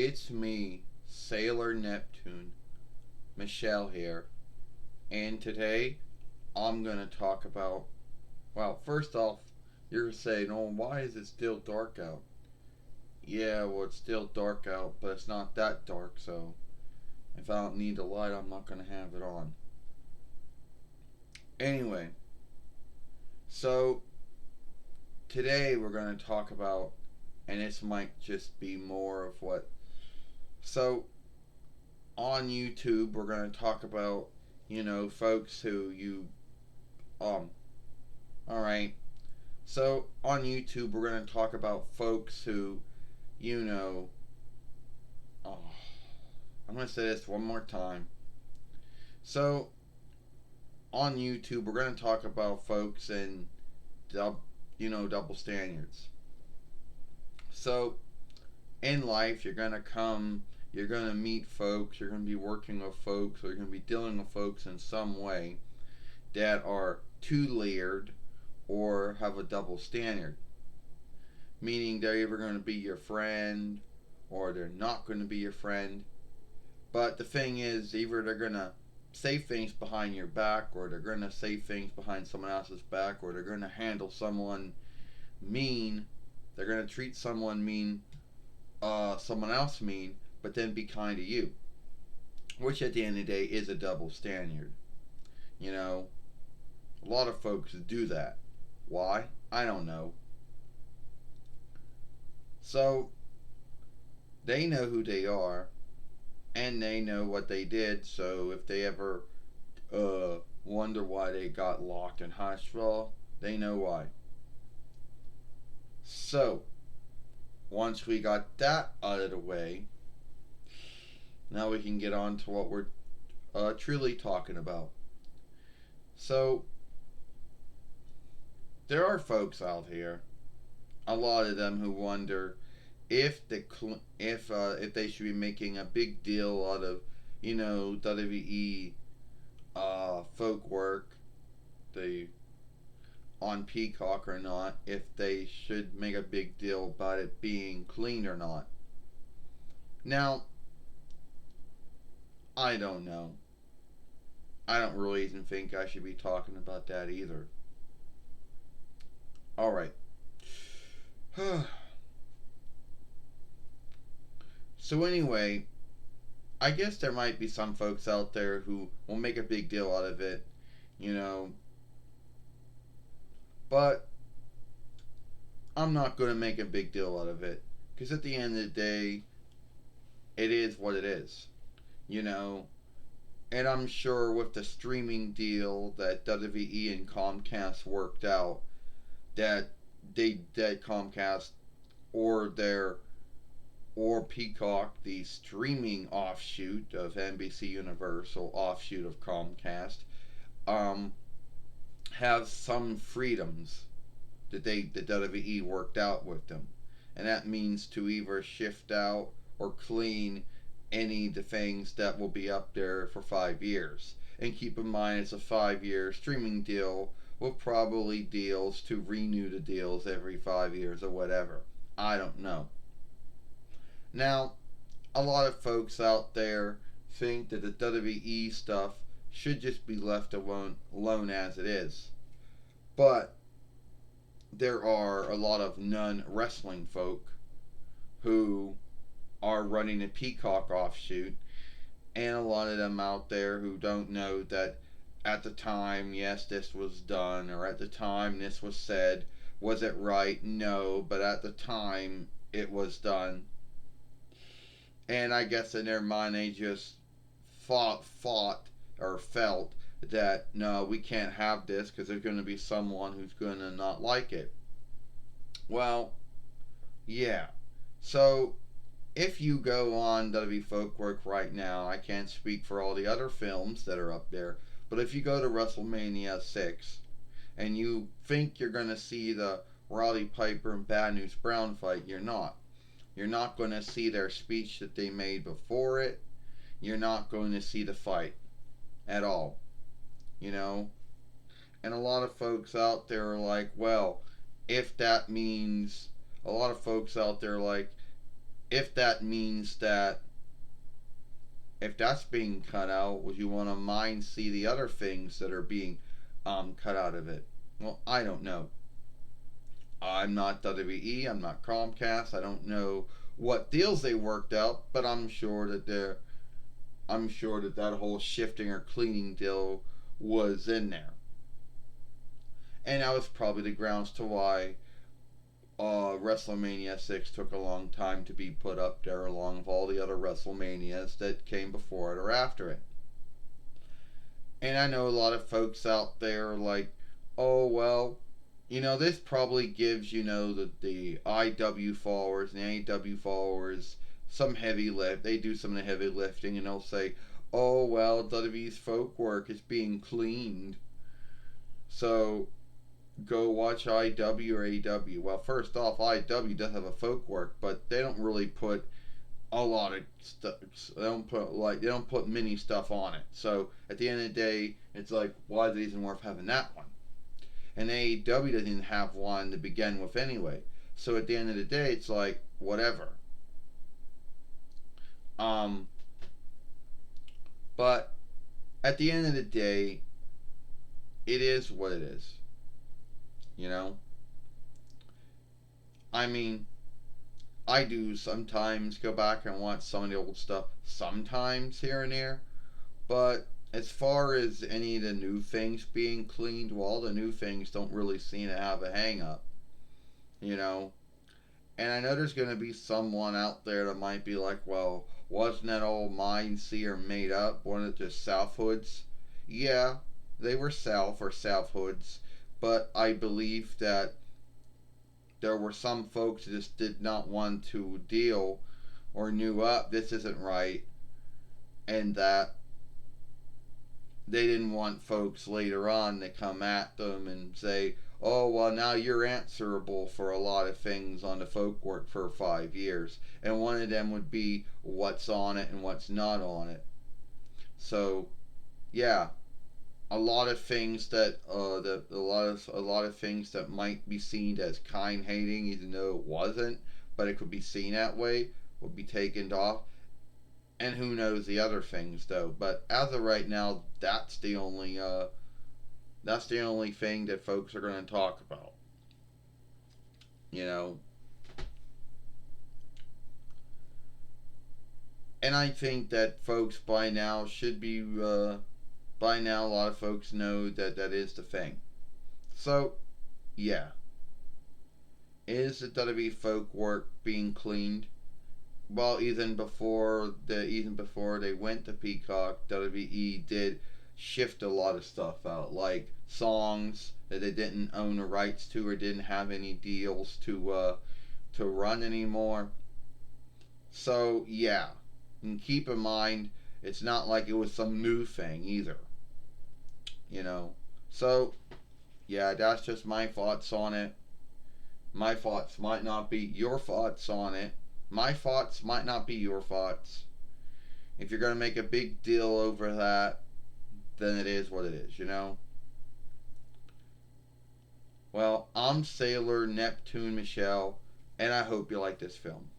It's me, Sailor Neptune, Michelle here, and today I'm gonna talk about. Well, first off, you're saying, "Oh, why is it still dark out?" Yeah, well, it's still dark out, but it's not that dark, so if I don't need the light, I'm not gonna have it on. Anyway, so today we're gonna talk about, and this might just be more of what. So on YouTube, we're going to talk about, folks who um, all right. So on YouTube, we're going to talk about folks who, you know, oh, I'm going to say this one more time. So on YouTube, we're going to talk about folks and, double standards. So in life, you're going to meet folks, you're going to be working with folks, or you're going to be dealing with folks in some way that are too layered or have a double standard. Meaning they're either going to be your friend or they're not going to be your friend. But the thing is, either they're going to say things behind your back, or they're going to say things behind someone else's back, or they're going to handle someone mean. They're going to treat someone mean, someone else mean, but then be kind to you. Which at the end of the day is a double standard. You know, a lot of folks do that. Why? I don't know. So they know who they are and they know what they did. So if they ever wonder why they got locked in hospital, they know why. So once we got that out of the way, now we can get on to what we're truly talking about. So there are folks out here, a lot of them, who wonder if they should be making a big deal out of WWE Folkwork, the on Peacock or not, if they should make a big deal about it being clean or not. Now, I don't know. I don't really even think I should be talking about that either. All right. So anyway, I guess there might be some folks out there who will make a big deal out of it, you know, but I'm not going to make a big deal out of it because at the end of the day, it is what it is, you know. And I'm sure with the streaming deal that WWE and Comcast worked out, that Comcast or their or Peacock, the streaming offshoot of NBC Universal, offshoot of Comcast, um, have some freedoms that the WWE worked out with them, and that means to either shift out or clean any of the things that will be up there for 5 years. And keep in mind, it's a 5 year streaming deal with probably deals to renew the deals every 5 years or whatever. I don't know. Now, a lot of folks out there think that the WWE stuff should just be left alone as it is. But there are a lot of non wrestling folk who are running a Peacock offshoot, and a lot of them out there who don't know that at the time, yes, this was done, or at the time this was said. Was it right? No, but at the time it was done. And I guess in their mind they just fought or felt that no, we can't have this because there's going to be someone who's going to not like it. Well, yeah. So if you go on WWE Folkwork right now, I can't speak for all the other films that are up there, but if you go to WrestleMania 6 and you think you're going to see the Roddy Piper and Bad News Brown fight, you're not. You're not going to see their speech that they made before it. You're not going to see the fight at all. You know? And a lot of folks out there are like, well, if that means. A lot of folks out there are like, if that means that if that's being cut out, would you want to mind see the other things that are being cut out of it? Well, I don't know. I'm not WWE. I'm not Comcast. I don't know what deals they worked out, but I'm sure that that whole shifting or cleaning deal was in there, and that was probably the grounds to why WrestleMania 6 took a long time to be put up there, along with all the other WrestleManias that came before it or after it. And I know a lot of folks out there are like, oh, well, this probably gives, the IW followers and the AEW followers some heavy lift. They do some of the heavy lifting and they'll say, oh, well, WWE's folk work is being cleaned. So go watch IW or AEW. Well, first off, IW does have a folk work, but they don't really put a lot of stuff. They don't put many stuff on it. So at the end of the day, it's like, why is it even worth having that one? And AEW doesn't even have one to begin with anyway. So at the end of the day, it's like whatever. Um, but at the end of the day, it is what it is. You know, I mean, I do sometimes go back and watch some of the old stuff, sometimes here and there. But as far as any of the new things being cleaned, well, the new things don't really seem to have a hang up, you know. And I know there's going to be someone out there that might be like, well, wasn't that old Mind Seer made up? Wasn't it just South Hoods? Yeah, they were South or South Hoods, but I believe that there were some folks that just did not want to deal or knew up this isn't right, and that they didn't want folks later on to come at them and say, oh, well, now you're answerable for a lot of things on the folk work for 5 years. And one of them would be what's on it and what's not on it. So, yeah, a lot of things a lot of things that might be seen as kind hating, even though it wasn't, but it could be seen that way, would be taken off. And who knows the other things though. But as of right now, that's the only thing that folks are going to talk about. You know, and I think that folks by now should be by now a lot of folks know that that is the thing. So yeah, is the WWE folk work being cleaned? Well, even before they went to Peacock, WWE did shift a lot of stuff out, like songs that they didn't own the rights to or didn't have any deals to run anymore. So yeah, and keep in mind it's not like it was some new thing either, you know. So yeah, that's just my thoughts on it. My thoughts might not be your thoughts on it. My thoughts might not be your thoughts. If you're going to make a big deal over that, then it is what it is, you know? Well, I'm Sailor Neptune Michelle, and I hope you like this film.